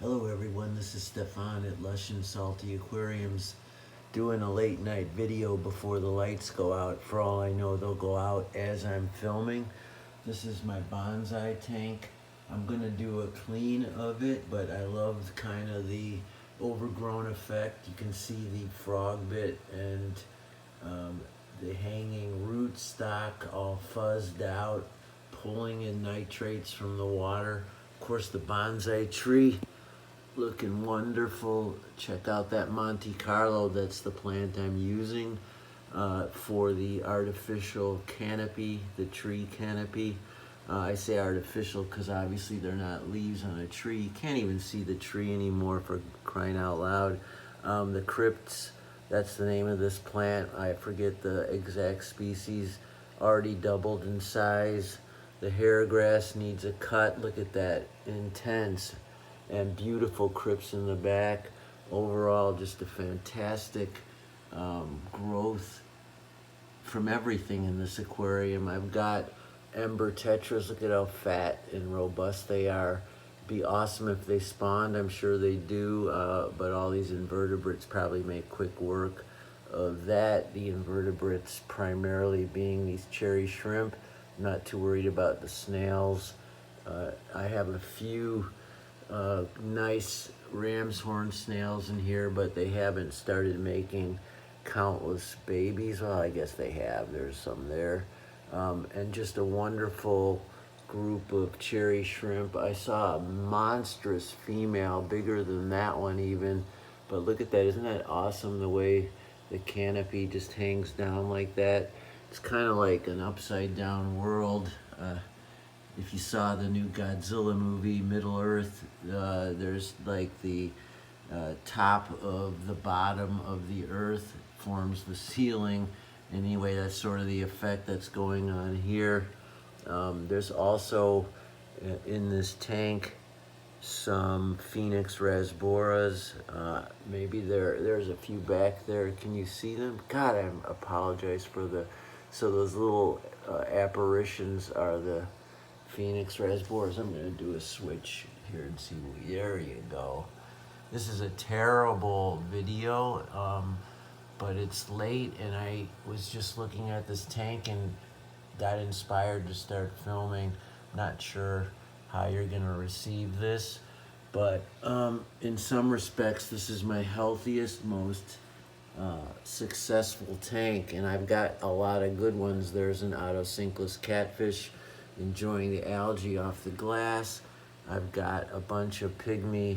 Hello everyone, this is Stefan at Lush and Salty Aquariums doing a late night video before the lights go out. For all I know, they'll go out as I'm filming. This is my bonsai tank. I'm gonna do a clean of it, but I love kind of the overgrown effect. You can see the frog bit and the hanging root stock all fuzzed out, pulling in nitrates from the water. Of course, the bonsai tree looking wonderful. Check out that Monte Carlo. That's the plant I'm using for the artificial canopy, the tree canopy. I say artificial because obviously they're not leaves on a tree. You can't even see the tree anymore, for crying out loud. The crypts, that's the name of this plant. I forget the exact species. Already doubled in size. The hair grass needs a cut. Look at that, intense and beautiful crypts in the back. Overall, just a fantastic growth from everything in this aquarium. I've got ember tetras. Look at how fat and robust they are. Be awesome if they spawned. I'm sure they do, but all these invertebrates probably make quick work of that. The invertebrates primarily being these cherry shrimp. I'm not too worried about the snails. I have a few nice ram's horn snails in here, but they haven't started making countless babies. Well, I guess they have. There's some there. And just a wonderful group of cherry shrimp. I saw a monstrous female, bigger than that one even. But look at that. Isn't that awesome, the way the canopy just hangs down like that? It's kind of like an upside down world. If you saw the new Godzilla movie, Middle Earth, there's like the top of the bottom of the earth forms the ceiling. Anyway, that's sort of the effect that's going on here. There's also in this tank some Phoenix rasboras. Maybe there's a few back there. Can you see them? God, I apologize for the... So those little apparitions are the Phoenix rasboras. I'm going to do a switch here and see. There you go. This is a terrible video, but it's late and I was just looking at this tank and got inspired to start filming. Not sure how you're going to receive this, but in some respects this is my healthiest, most successful tank, and I've got a lot of good ones. There's an autosynclus catfish enjoying the algae off the glass. I've got a bunch of pygmy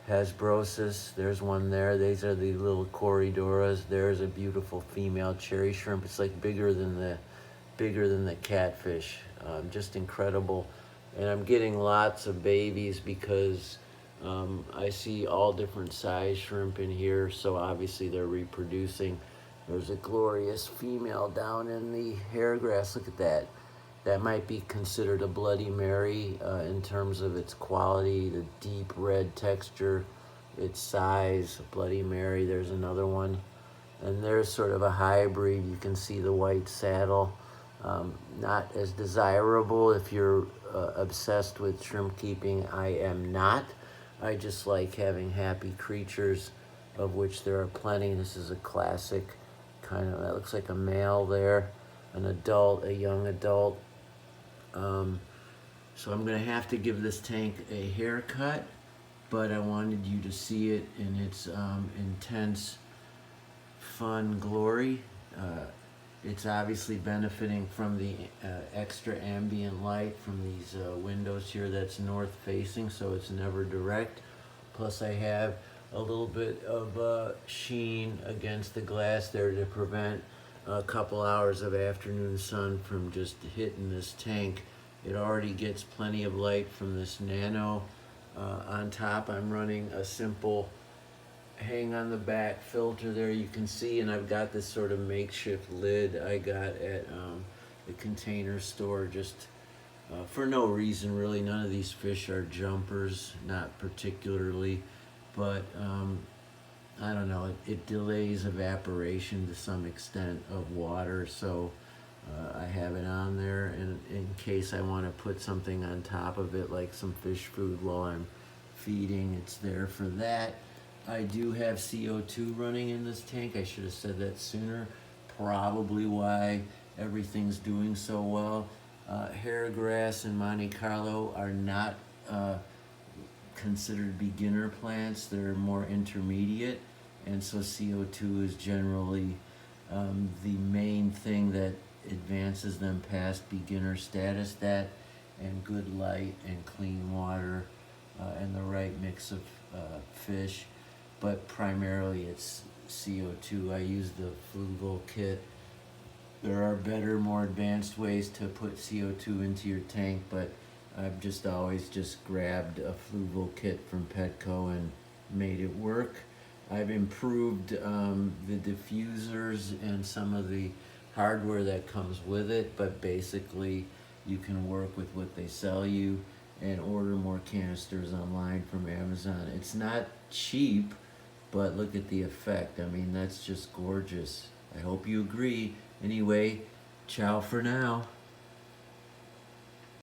hasbrosis. There's one there. These are the little corridoras. There's a beautiful female cherry shrimp. It's like bigger than the catfish. Just incredible. And I'm getting lots of babies because I see all different size shrimp in here, so obviously they're reproducing. There's a glorious female down in the hair grass. Look at that. That might be considered a Bloody Mary in terms of its quality, the deep red texture, its size. Bloody Mary, there's another one. And there's sort of a hybrid. You can see the white saddle. Not as desirable if you're obsessed with shrimp keeping. I am not. I just like having happy creatures, of which there are plenty. This is a classic kind of, that looks like a male there, an adult, a young adult. So I'm going to have to give this tank a haircut, but I wanted you to see it in its intense, fun glory. It's obviously benefiting from the extra ambient light from these windows here. That's north facing, so it's never direct. Plus I have a little bit of sheen against the glass there to prevent a couple hours of afternoon sun from just hitting this tank. It already gets plenty of light from this nano. On top I'm running a simple hang on the back filter there, you can see, and I've got this sort of makeshift lid I got at the Container Store, just for no reason really. None of these fish are jumpers, not particularly, but I don't know, it delays evaporation to some extent of water, so I have it on there, and in case I want to put something on top of it, like some fish food while I'm feeding, it's there for that. I do have CO2 running in this tank. I should have said that sooner. Probably why everything's doing so well. Hair grass and Monte Carlo are not considered beginner plants. They're more intermediate, and so CO2 is generally the main thing that advances them past beginner status. That and good light and clean water and the right mix of fish, but primarily it's CO2. I use the Fluval kit. There are better, more advanced ways to put CO2 into your tank, but I've just always just grabbed a Fluval kit from Petco and made it work. I've improved the diffusers and some of the hardware that comes with it, but basically you can work with what they sell you and order more canisters online from Amazon. It's not cheap, but look at the effect. I mean, that's just gorgeous. I hope you agree. Anyway, ciao for now.